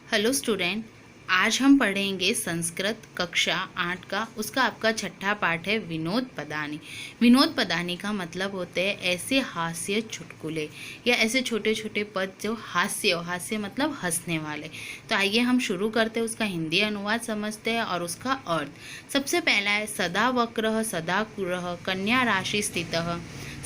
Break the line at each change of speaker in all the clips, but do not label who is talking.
Hello student. आज हम पढ़ेंगे संस्कृत कक्षा 8 का उसका आपका छठा पाठ है विनोद पदानी। विनोद पदानी का मतलब होते हैं ऐसे हास्य चुटकुले या ऐसे छोटे छोटे पद जो हास्य मतलब हंसने वाले। तो आइए हम शुरू करते हैं, उसका हिंदी अनुवाद समझते हैं और उसका अर्थ। सबसे पहला है सदा वक्रः सदा कुरः कन्या राशि स्थितः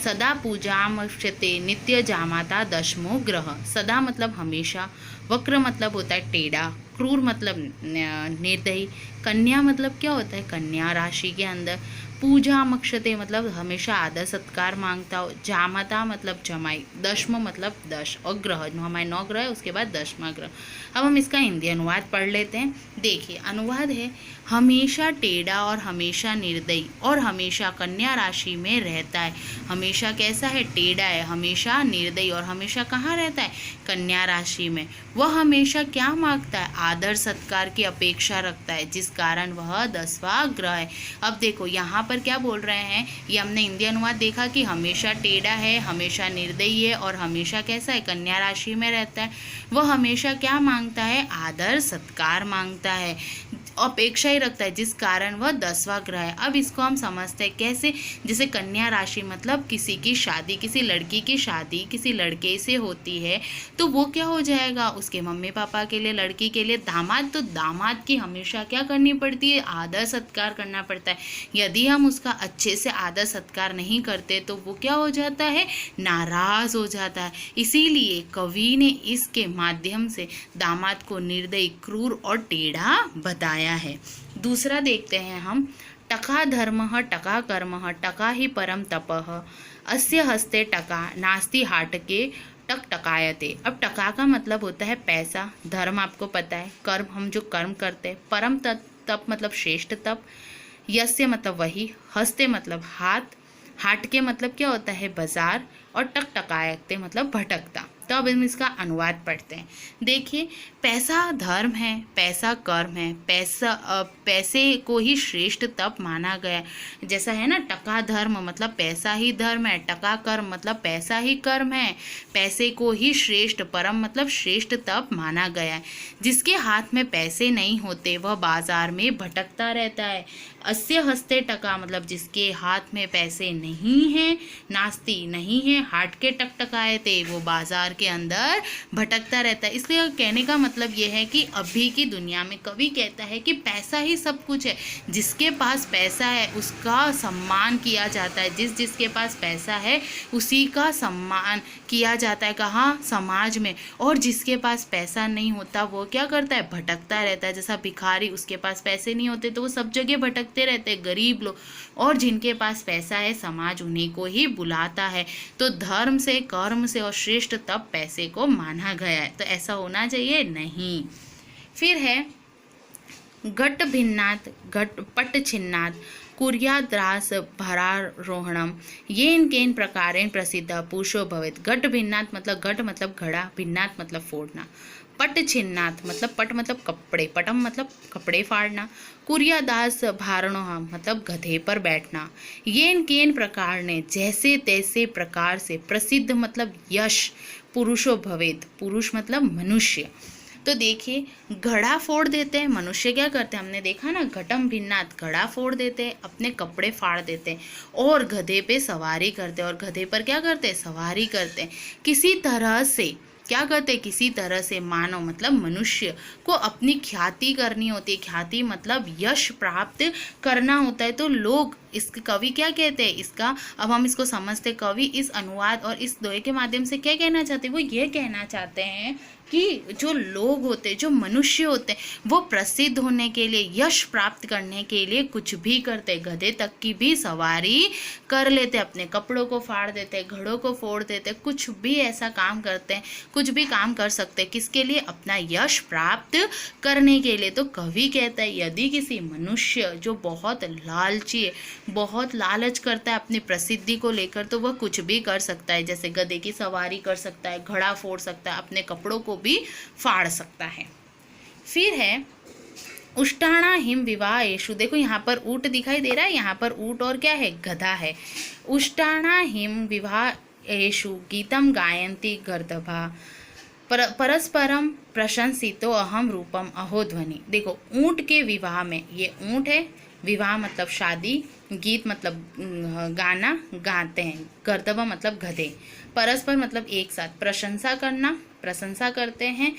सदा पूजामश्यते नित्य जामाता दशमो ग्रह। सदा मतलब हमेशा, वक्र मतलब होता है टेढ़ा, क्रूर मतलब निर्दयी, कन्या मतलब क्या होता है कन्या राशि के अंदर, पूजा मक्षते मतलब हमेशा आदर सत्कार मांगता हो, जामाता मतलब जमाई, दशम मतलब 10 और ग्रह हमारे 9 ग्रह है उसके बाद 10वां ग्रह। अब हम इसका हिंदी अनुवाद पढ़ लेते हैं। देखिए अनुवाद है, हमेशा टेढ़ा और हमेशा निर्दयी और हमेशा कन्या राशि में रहता है। हमेशा कैसा है, टेढ़ा है, हमेशा निर्दयी और हमेशा कहाँ रहता है, कन्या राशि में। वह हमेशा क्या मांगता है, आदर सत्कार की अपेक्षा रखता है, जिस कारण वह 10वां ग्रह है। अब देखो यहाँ पर क्या बोल रहे हैं, ये हमने हिंदी अनुवाद देखा कि हमेशा टेढ़ा है, हमेशा निर्दयी है और हमेशा कैसा है, कन्या राशि में रहता है। वह हमेशा क्या मांगता है, आदर सत्कार मांगता है, अपेक्षा ही रखता है, जिस कारण वह 10वां ग्रह है। अब इसको हम समझते हैं कैसे, जैसे कन्या राशि मतलब किसी की शादी, किसी लड़की की शादी किसी लड़के से होती है तो वो क्या हो जाएगा, उसके मम्मी पापा के लिए, लड़की के लिए दामाद, तो दामाद की हमेशा क्या करनी पड़ती है, आदर सत्कार करना पड़ता है। यदि हम उसका अच्छे से आदर सत्कार नहीं करते तो वो क्या हो जाता है, नाराज हो जाता है। इसीलिए कवि ने इसके माध्यम से दामाद को निर्दयी, क्रूर और टेढ़ा बताया है। दूसरा देखते हैं हम, टका धर्मः टका कर्मः टका ही परम तपः अस्य हस्ते टका नास्ति हाटके टक टकायते। अब टका का मतलब होता है पैसा, धर्म आपको पता है, कर्म हम जो कर्म करते हैं, परम तप मतलब श्रेष्ठ तप, यस्य मतलब वही, हस्ते मतलब हाथ, हाट के मतलब क्या होता है बाजार, और टक टकायते मतलब भटकता। तो अब हम इसका अनुवाद पढ़ते हैं। देखिए पैसा धर्म है, पैसा कर्म है, पैसे को ही श्रेष्ठ तप माना गया। जैसा है ना, टका धर्म मतलब पैसा ही धर्म है, टका कर्म मतलब पैसा ही कर्म है, पैसे को ही श्रेष्ठ परम मतलब श्रेष्ठ तप माना गया है। जिसके हाथ में पैसे नहीं होते वह बाजार में भटकता रहता है। अस्य हस्ते टका मतलब जिसके हाथ में पैसे नहीं हैं, नास्ती नहीं है, हाट के टकटकाए थे वो बाजार के अंदर भटकता रहता है। इसलिए कहने का मतलब ये है कि अभी की दुनिया में कवि कहता है कि पैसा ही सब कुछ है। जिसके पास पैसा है उसका सम्मान किया जाता है, जिसके पास पैसा है उसी का सम्मान किया जाता है, कहाँ, समाज में। और जिसके पास पैसा नहीं होता वो क्या करता है, भटकता रहता है। जैसा भिखारी, उसके पास पैसे नहीं होते तो वो सब जगह भटकते रहते हैं, गरीब लोग। और जिनके पास पैसा है समाज उन्हीं को ही बुलाता है। तो धर्म से, कर्म से और श्रेष्ठ तप पैसे को माना गया है। तो ऐसा होना चाहिए नहीं। फिर है घट भिन्नात् घट पट छिन्नात् कुर्याद्रास भरारोहणम येन केन प्रकारेण प्रसिद्ध पुरुषो भवेत्। घट भिन्नात् मतलब घट मतलब घड़ा, भिन्नात् मतलब फोड़ना, पट छिन्नात् मतलब पट मतलब कपड़े, पटम मतलब कपड़े फाड़ना, कुर्यादास भारणोह मतलब गधे पर बैठना, येन केन प्रकार ने जैसे तैसे प्रकार से, प्रसिद्ध मतलब यश, पुरुषो भवेत् पुरुष मतलब मनुष्य। तो देखिए घड़ा फोड़ देते हैं, मनुष्य क्या करते हैं, हमने देखा ना, घटम भिन्नात घड़ा फोड़ देते हैं, अपने कपड़े फाड़ देते हैं और गधे पे सवारी करते हैं। और गधे पर क्या करते हैं, सवारी करते हैं। किसी तरह से क्या करते हैं, किसी तरह से मानव मतलब मनुष्य को अपनी ख्याति करनी होती है। ख्याति मतलब यश प्राप्त करना होता है। तो लोग, इस कवि क्या कहते हैं, इसका अब हम इसको समझते, कवि इस अनुवाद और इस दोहे के माध्यम से क्या कहना चाहते हैं, वो ये कहना चाहते हैं कि जो लोग होते हैं, जो मनुष्य होते हैं, वो प्रसिद्ध होने के लिए, यश प्राप्त करने के लिए कुछ भी करते, गधे तक की भी सवारी कर लेते, अपने कपड़ों को फाड़ देते, घड़ों को फोड़ देते, कुछ भी ऐसा काम करते हैं, कुछ भी काम कर सकते हैं, किसके लिए, अपना यश प्राप्त करने के लिए। तो कवि कहता है यदि किसी मनुष्य जो बहुत लालची है, बहुत लालच करता है अपनी प्रसिद्धि को लेकर, तो वह कुछ भी कर सकता है। जैसे गधे की सवारी कर सकता है, घड़ा फोड़ सकता है, अपने कपड़ों को भी फाड़ सकता है। फिर है उष्टाणा हिम विवाहेषु। देखो यहाँ पर ऊंट दिखाई दे रहा है, यहाँ पर ऊंट और क्या है, गधा है। उष्टाणा हिम विवाहेषु गीतम गायन्ति गर्दभा परस्परम प्रशंसितो अहम रूपम अहो ध्वनि। देखो ऊंट के विवाह में, ये ऊंट है, विवाह मतलब शादी, गीत मतलब गाना गाते हैं, गर्दभा मतलब गधे, परस्पर मतलब एक साथ, प्रशंसा करना, प्रशंसा करते हैं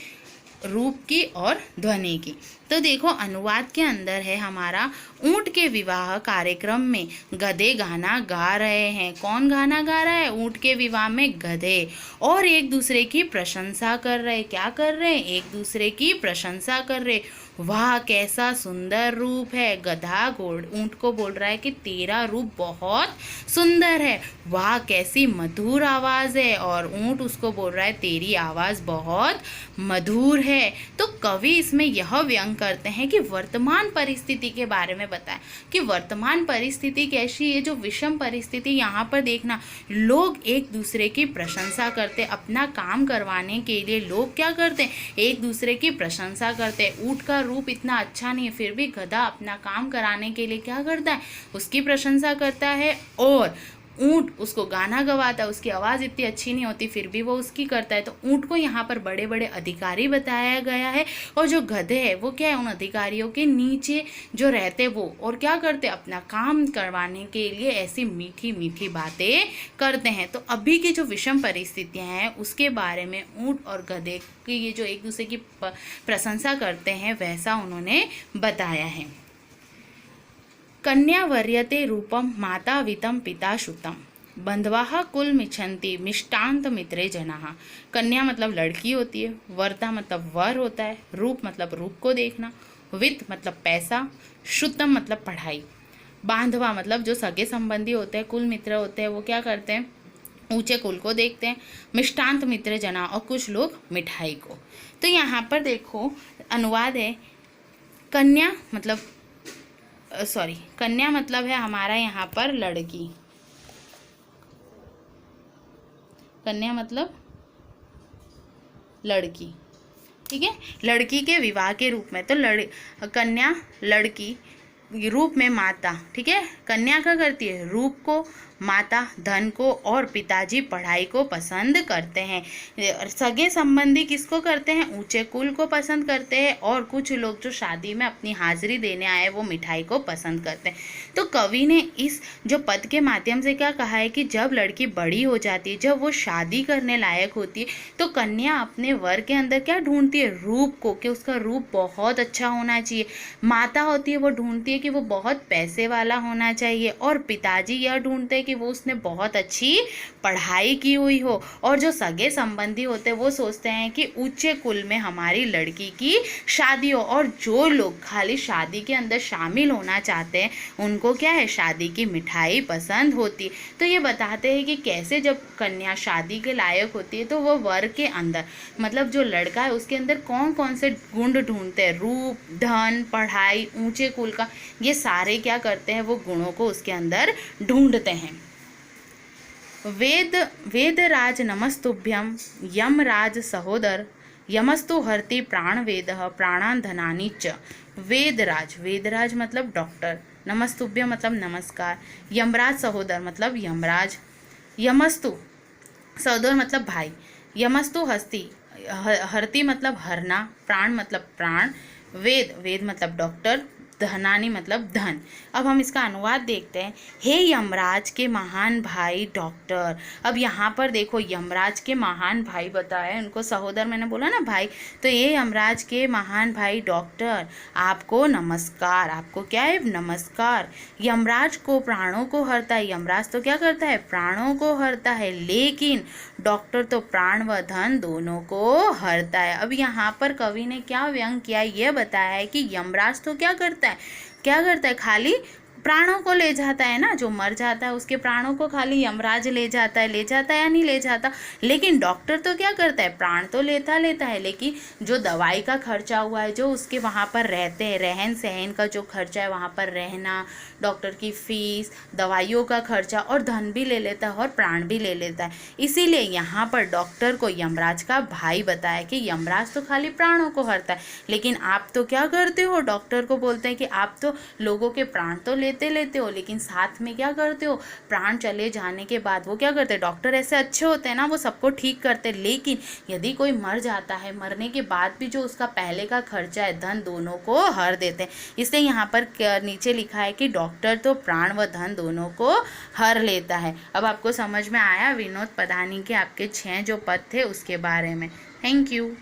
रूप की और ध्वनि की। तो देखो अनुवाद के अंदर है हमारा, ऊंट के विवाह कार्यक्रम में गधे गाना गा रहे हैं। कौन गाना गा रहा है? ऊंट के विवाह में गधे, और एक दूसरे की प्रशंसा कर रहे। क्या कर रहे हैं? एक दूसरे की प्रशंसा कर रहे। वाह कैसा सुंदर रूप है। गधा ऊंट को बोल रहा है कि तेरा रूप बहुत सुंदर है। वाह कैसी मधुर आवाज़ है, और ऊंट उसको बोल रहा है तेरी आवाज़ बहुत मधुर है। तो कवि इसमें यह व्यंग करते हैं कि वर्तमान परिस्थिति के बारे में बताएं कि वर्तमान परिस्थिति कैसी है। जो विषम परिस्थिति यहाँ पर देखना, लोग एक दूसरे की प्रशंसा करते, अपना काम करवाने के लिए लोग क्या करते हैं? एक दूसरे की प्रशंसा करते। ऊंट का रूप इतना अच्छा नहीं है, फिर भी गधा अपना काम कराने के लिए क्या करता है? उसकी प्रशंसा करता है। और ऊंट उसको गाना गवाता है, उसकी आवाज़ इतनी अच्छी नहीं होती, फिर भी वो उसकी करता है। तो ऊंट को यहाँ पर बड़े बड़े अधिकारी बताया गया है, और जो गधे हैं वो क्या है? उन अधिकारियों के नीचे जो रहते वो, और क्या करते? अपना काम करवाने के लिए ऐसी मीठी मीठी बातें करते हैं। तो अभी की जो विषम परिस्थितियाँ हैं उसके बारे में ऊंट और गधे की ये जो एक दूसरे की प्रशंसा करते हैं वैसा उन्होंने बताया है। कन्या वर्यते रूपम माता वितम पिता श्रुतम बंधवाहा कुल मिच्छन्ति मिष्टांत मित्रे जनाः। कन्या मतलब लड़की होती है, वर्ता मतलब वर होता है, रूप मतलब रूप को देखना, वित्त मतलब पैसा, श्रुतम मतलब पढ़ाई, बांधवा मतलब जो सगे संबंधी होते हैं, कुल मित्र होते हैं, वो क्या करते हैं? ऊंचे कुल को देखते हैं, मिष्टांत मित्र जना, और कुछ लोग मिठाई को। तो यहाँ पर देखो अनुवाद है, कन्या मतलब कन्या मतलब है हमारा यहाँ पर लड़की, कन्या मतलब लड़की, ठीक है, लड़की के विवाह के रूप में। तो कन्या लड़की रूप में माता, ठीक है, कन्या क्या करती है? रूप को, माता धन को, और पिताजी पढ़ाई को पसंद करते हैं। सगे संबंधी किसको करते हैं? ऊंचे कुल को पसंद करते हैं, और कुछ लोग जो शादी में अपनी हाजिरी देने आए वो मिठाई को पसंद करते हैं। तो कवि ने इस जो पद के माध्यम से क्या कहा है कि जब लड़की बड़ी हो जाती है, जब वो शादी करने लायक होती है, तो कन्या अपने वर के अंदर क्या ढूंढती है? रूप को, कि उसका रूप बहुत अच्छा होना चाहिए। माता होती है वो ढूंढती है कि वो बहुत पैसे वाला होना चाहिए, और पिताजी यह ढूंढते हैं कि वो उसने बहुत अच्छी पढ़ाई की हुई हो। और जो सगे संबंधी होते हैं वो सोचते हैं कि ऊंचे कुल में हमारी लड़की की शादी हो। और जो लोग खाली शादी के अंदर शामिल होना चाहते हैं उनको क्या है? शादी की मिठाई पसंद होती। तो ये बताते हैं कि कैसे जब कन्या शादी के लायक होती है तो वो वर के अंदर, मतलब जो लड़का है उसके अंदर कौन कौन से गुण ढूंढते हैं? रूप, धन, पढ़ाई, ऊंचे कुल का, ये सारे क्या करते हैं? वो गुणों को उसके अंदर ढूंढते हैं। वेदराज नमस्तुभ्यं यमराज सहोदर यमस्तु हरति प्राणवेदः प्राणान् धनानि च। वेदराज मतलब डॉक्टर, नमस्तुभ्यं मतलब नमस्कार, यमराज सहोदर मतलब यमराज, यमस्तु सहोदर मतलब भाई, यमस्तु हरति मतलब हरना, प्राण मतलब प्राण, वेद मतलब डॉक्टर, धनानी मतलब धन। अब हम इसका अनुवाद देखते हैं। हे यमराज के महान भाई डॉक्टर। अब यहाँ पर देखो यमराज के महान भाई बताए, उनको सहोदर मैंने बोला ना भाई, तो ये यमराज के महान भाई डॉक्टर, आपको नमस्कार। आपको क्या है? नमस्कार। यमराज को प्राणों को हरता है, यमराज तो क्या करता है? प्राणों को हरता है, लेकिन डॉक्टर तो प्राण व धन दोनों को हरता है। अब यहाँ पर कवि ने क्या व्यंग किया, यह बताया है कि यमराज तो क्या करता है? खाली प्राणों को ले जाता है ना, जो मर जाता है उसके प्राणों को खाली यमराज ले जाता है या नहीं ले जाता। लेकिन डॉक्टर तो क्या करता है? प्राण तो लेता है, लेकिन जो दवाई का खर्चा हुआ है, जो उसके वहाँ पर रहते हैं, रहन सहन का जो खर्चा है, वहाँ पर रहना, डॉक्टर की फीस, दवाइयों का खर्चा, और धन भी ले लेता है और प्राण भी ले लेता है। इसीलिए यहाँ पर डॉक्टर को यमराज का भाई बताया कि यमराज तो खाली प्राणों को हरता है, लेकिन आप तो क्या करते हो? डॉक्टर को बोलते हैं कि आप तो लोगों के प्राण तो लेते लेते लेते हो, लेकिन साथ में क्या करते हो, प्राण चले जाने के बाद वो क्या करते हैं, डॉक्टर ऐसे अच्छे होते हैं ना, वो सबको ठीक करते हैं। लेकिन यदि कोई मर जाता है, मरने के बाद भी जो उसका पहले का खर्चा है, धन दोनों को हर देते हैं। इसलिए यहाँ पर नीचे लिखा है कि डॉक्टर तो प्राण व धन दोनों को हर लेता है। अब आपको समझ में आया विनोद पदानी के आपके 6 जो पद थे उसके बारे में। Thank you.